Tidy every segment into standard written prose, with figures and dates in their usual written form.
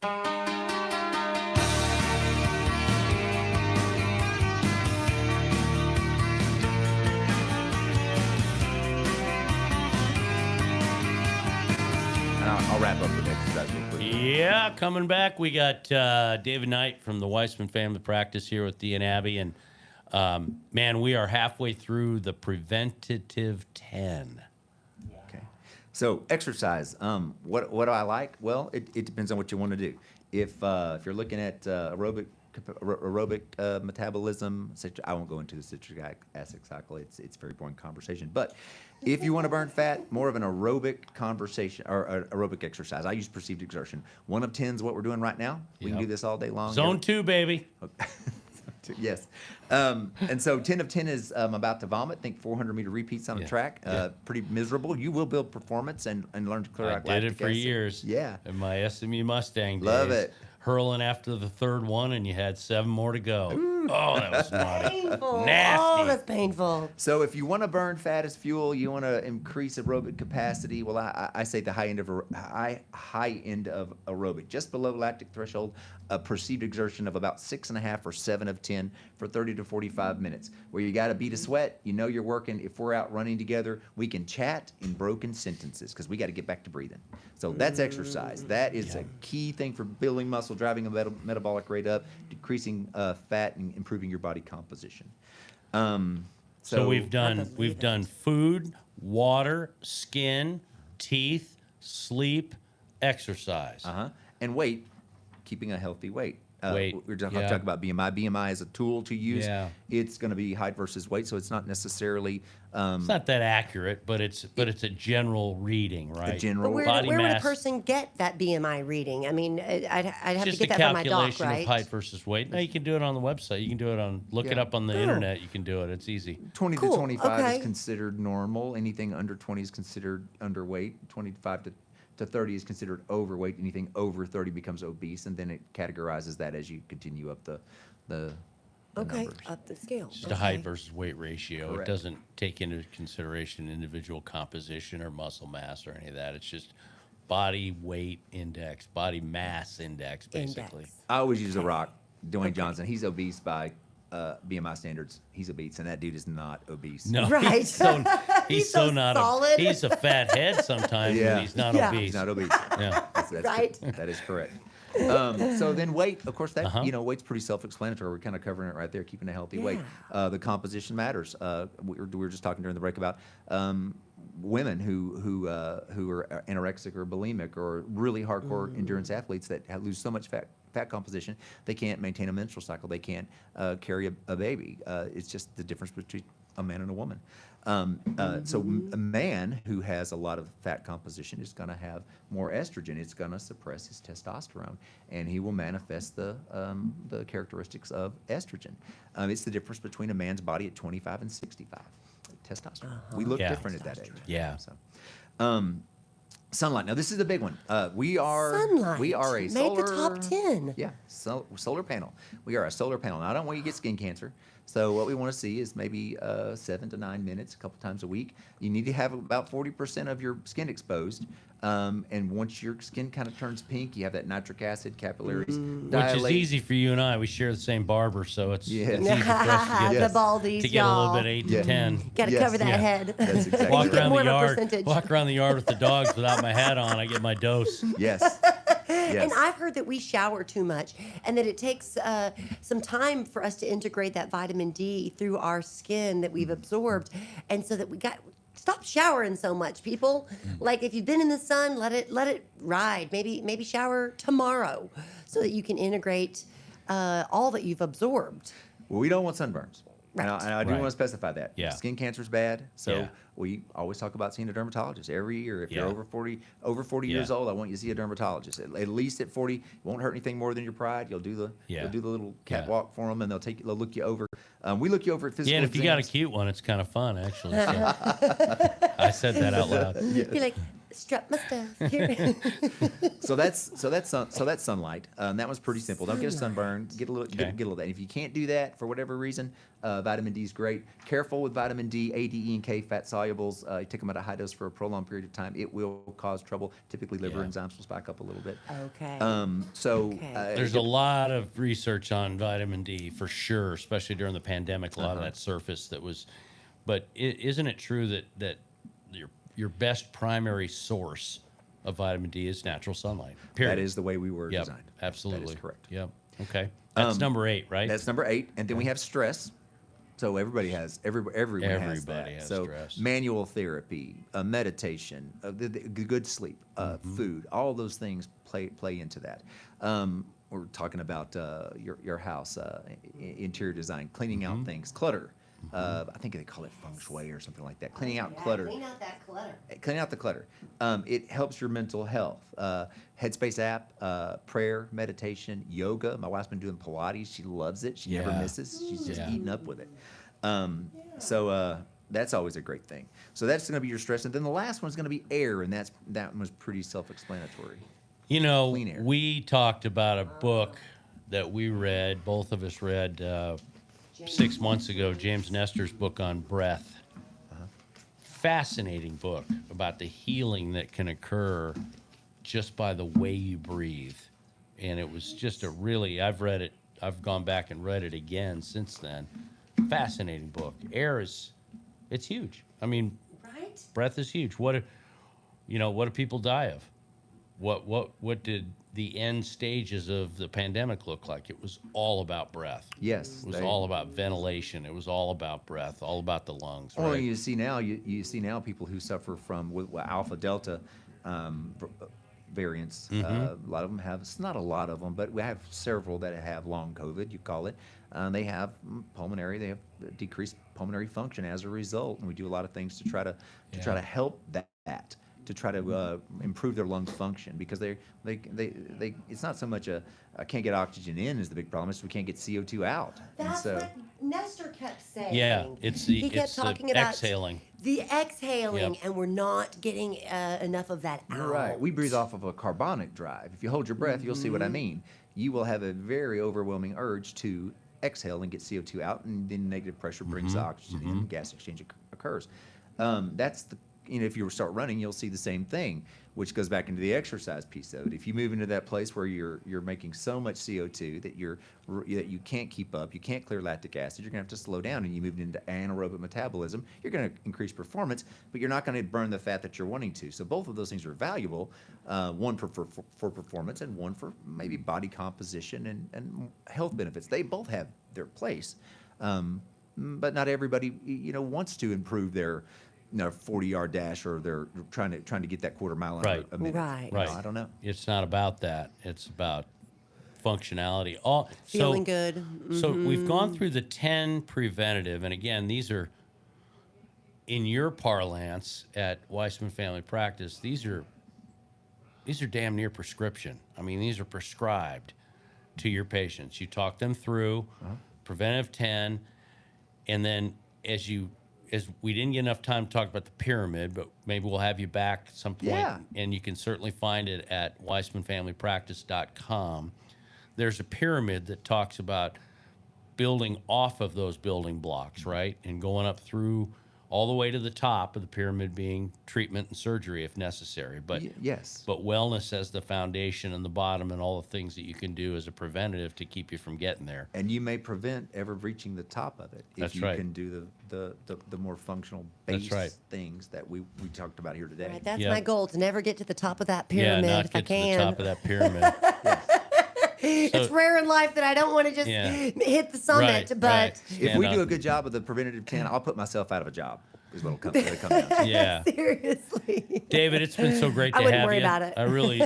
I'll wrap up with exercise real quick. Yeah, coming back, we got David Knight from the Wiseman Family Practice here with DeeandAbby, and man, we are halfway through the preventative 10. Okay. So exercise. What do I like? Well, it depends on what you want to do. If you're looking at aerobic metabolism, I won't go into the citric acid cycle. It's a very boring conversation. But if you want to burn fat, more of an aerobic conversation or aerobic exercise. I use perceived exertion. 1 of 10 is what we're doing right now. We can do this all day long. Zone 2, baby. Yes. And so 10 of 10 is about to vomit. Think 400-meter repeats on a track. Pretty miserable. You will build performance and learn to clear out lactic acid. I did it for years. Yeah. In my SMU Mustang days. Love it. Hurling after the third one, and you had 7 more to go. Oh, that was naughty. Painful. Nasty. Oh, that's painful. So if you want to burn fat as fuel, you want to increase aerobic capacity. Well, I say the high end of aerobic, just below lactic threshold, a perceived exertion of about 6.5 or 7 of 10 for 30 to 45 minutes. Where you got to beat a sweat, you know you're working. If we're out running together, we can chat in broken sentences because we got to get back to breathing. So that's exercise. That is a key thing for building muscle, driving a metabolic rate up, decreasing fat, and improving your body composition. So we've done food, water, skin, teeth, sleep, exercise. And weight, keeping a healthy weight. Weight, We're talking about BMI. BMI is a tool to use. Yeah. It's going to be height versus weight, so it's not necessarily. It's not that accurate, but it's a general reading, right? A general But body where would a mass. person get that BMI reading? I mean, I'd have to Just get a that from my doc, calculation right? of height versus weight. No, you can do it on the website. You can do it on, look it up on the internet. You can do it. It's easy. 20 Cool, to 25 okay. is considered normal. Anything under 20 is considered underweight. 25 to 30 is considered overweight. Anything over 30 becomes obese, and then it categorizes that as you continue up the numbers. Up the scale. Just a height versus weight ratio. Correct. It doesn't take into consideration individual composition or muscle mass or any of that. It's just body weight index, body mass index, basically. Index. I always use The Rock, Dwayne Johnson. He's obese by BMI standards. He's obese, and that dude is not obese. No, Right. he's so He's so not. solid. He's a fat head sometimes, Yeah. but he's not Yeah. obese. He's not obese. Yeah. That's Right. That is correct. So then weight, of course, that weight's pretty self-explanatory. We're kind of covering it right there, keeping a healthy weight. The composition matters. We were just talking during the break about women who are anorexic or bulimic or really hardcore endurance athletes that lose so much fat composition they can't maintain a menstrual cycle. They can't carry a baby. It's just the difference between a man and a woman. So a man who has a lot of fat composition is going to have more estrogen. It's going to suppress his testosterone, and he will manifest the characteristics of estrogen. It's the difference between a man's body at 25 and 65. Testosterone. We look different at that age. Yeah. So, sunlight. Now this is a big one. We are Sunlight. a Made solar. the top 10. Yeah, solar panel. We are a solar panel. Now I don't want you to get skin cancer. So what we want to see is maybe 7 to 9 minutes, a couple times a week. You need to have about 40% of your skin exposed. And once your skin kind of turns pink, you have that nitric acid, capillaries dilate. Which is easy for you and I. We share the same barber, so it's easy for us The baldies, to get a little y'all. bit 8 to 10. Got to cover that head. That's exactly Walk right. around more the of a yard. percentage. Walk around the yard with the dogs without my hat on. I get my dose. Yes. And I've heard that we shower too much and that it takes some time for us to integrate that vitamin D through our skin that we've absorbed. And so that stop showering so much, people. Like if you've been in the sun, let it ride. Maybe shower tomorrow so that you can integrate all that you've absorbed. Well, we don't want sunburns. Right. And I do want to specify that. Yeah. Skin cancer is bad, so Yeah. we always talk about seeing a dermatologist every year. If you're Yeah. over 40 years old, I want you to see a dermatologist. At least at 40, it won't hurt anything more than your pride. You'll do the little catwalk for them, and they'll look you over. We look you over at physical Yeah, and if you got a exams. cute one, it's kind of fun, actually. So. I said that out loud. You're like, Strap my stuff here. So that's sunlight. That was pretty simple. Don't get a sunburn. Get a little get a little of that. If you can't do that for whatever reason, vitamin D is great. Careful with vitamin D, A, D, E, and K fat solubles. You take them at a high dose for a prolonged period of time, it will cause trouble. Typically, liver enzymes will spike up a little bit. Okay. There's a lot of research on vitamin D for sure, especially during the pandemic. A lot of that surfaced that was, but isn't it true that your best primary source of vitamin D is natural sunlight? Period. That is the way we were designed. Absolutely. That is correct. Yep. Okay. That's number 8, right? That's number 8, and then we have stress. So everyone has that. Has So stress. manual therapy, meditation, the good sleep, food, all those things play into that. We're talking about your house, interior design, cleaning out things, clutter. I think they call it feng shui or something like that. Cleaning out clutter. Clean out that clutter. Clean out the clutter. It helps your mental health. Headspace app, prayer, meditation, yoga. My wife's been doing Pilates. She loves it. She never misses. She's just eating up with it. So that's always a great thing. So that's going to be your stress. And then the last one's going to be air, and that one was pretty self-explanatory. You know, Clean air. we talked about a book that we read, both of us read 6 months ago, James Nestor's book on breath. Fascinating book about the healing that can occur just by the way you breathe. And it was just I've read it, I've gone back and read it again since then. Fascinating book. Air it's huge. I mean, Right? breath is huge. What do people die of? What did the end stages of the pandemic look like? It was all about breath. Yes. It was all about ventilation. It was all about breath, all about the lungs. Well, Right? you see now people who suffer from with alpha delta variants. A lot of them have. It's not a lot of them, but we have several that have long COVID. You call it. They have pulmonary. They have decreased pulmonary function as a result, and we do a lot of things to try to help that. To try to improve their lung function, because they it's not so much I can't get oxygen in is the big problem. It's we can't get CO2 out. That's and so what Nestor kept saying. Yeah, it's He kept the talking about exhaling. the exhaling, Yep. and we're not getting enough of that out. you're right. We breathe off of a carbonic drive. If you hold your breath, you'll see what I mean. You will have a very overwhelming urge to exhale and get CO2 out, and then negative pressure brings the oxygen in, and gas exchange occurs. That's the if you start running, you'll see the same thing, which goes back into the exercise piece of it. If you move into that place where you're making so much CO2 that you can't keep up, you can't clear lactic acid, you're gonna have to slow down, and you move into anaerobic metabolism. You're gonna increase performance, but you're not gonna burn the fat that you're wanting to. So both of those things are valuable. One for performance, and one for maybe body composition and health benefits. They both have their place, but not everybody wants to improve their 40-yard dash, or they're trying to get that quarter mile in a minute. Right. Right. I don't know. It's not about that. It's about functionality. Feeling good. So we've gone through the 10 preventative, and again, these are in your parlance at Wiseman Family Practice. These are damn near prescription. I mean, these are prescribed to your patients. You talk them through preventative 10, and then as we didn't get enough time to talk about the pyramid, but maybe we'll have you back at some point. Yeah. And you can certainly find it at wisemanfamilypractice.com. There's a pyramid that talks about building off of those building blocks, right? And going up through all the way to the top of the pyramid, being treatment and surgery if necessary. But yes. But wellness as the foundation and the bottom, and all the things that you can do as a preventative to keep you from getting there. And you may prevent ever reaching the top of it if That's you right. can do the more functional base That's right. things that we talked about here today. Right, that's Yeah. my goal, to never get to the top of that pyramid Yeah, not if I get to the can. top of that pyramid. It's rare in life that I don't want to just hit the summit, Right, but right. If And, we do a good job of the preventative 10, I'll put myself out of a job, is what it'll come down to. Yeah. seriously. David, it's been so great to I wouldn't have worry you. about it. I really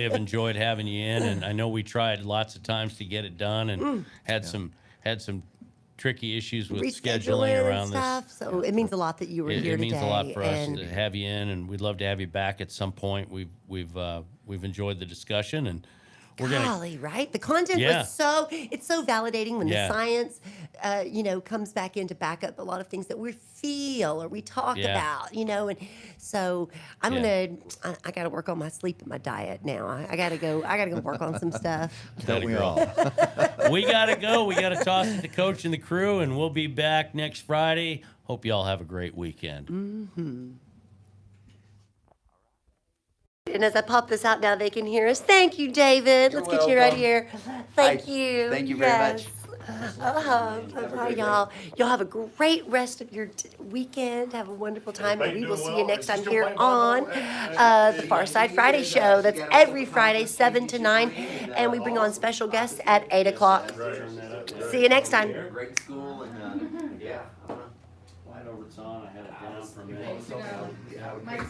have enjoyed having you in, and I know we tried lots of times to get it done, and had some tricky issues with scheduling Rescheduling around and this. stuff. So it means a lot that you were It here means today. a lot for us and to have you in, and we'd love to have you back at some point. We've enjoyed the discussion, and We're gonna, Golly, right? The content Yeah. was it's so validating when Yeah. the science, comes back in to back up a lot of things that we feel or we talk Yeah. about, and so I got to work on my sleep and my diet now. I got to go work on some stuff. Don't we go. all? We gotta go. We gotta toss it to the coach and the crew, and we'll be back next Friday. Hope you all have a great weekend. Mm-hmm. And as I pop this out now, they can hear us. Thank you, David. You're Let's get you right welcome. here. Thank you. Thank you very much. Bye, y'all. Y'all have a great rest of your weekend. Have a wonderful time. And we will see you next time here on the Farside Friday Show. That's every Friday, 7 to 9. And we bring on special guests at 8 o'clock. See you next time. Great school and yeah. Right over it's on. I had it down for a minute.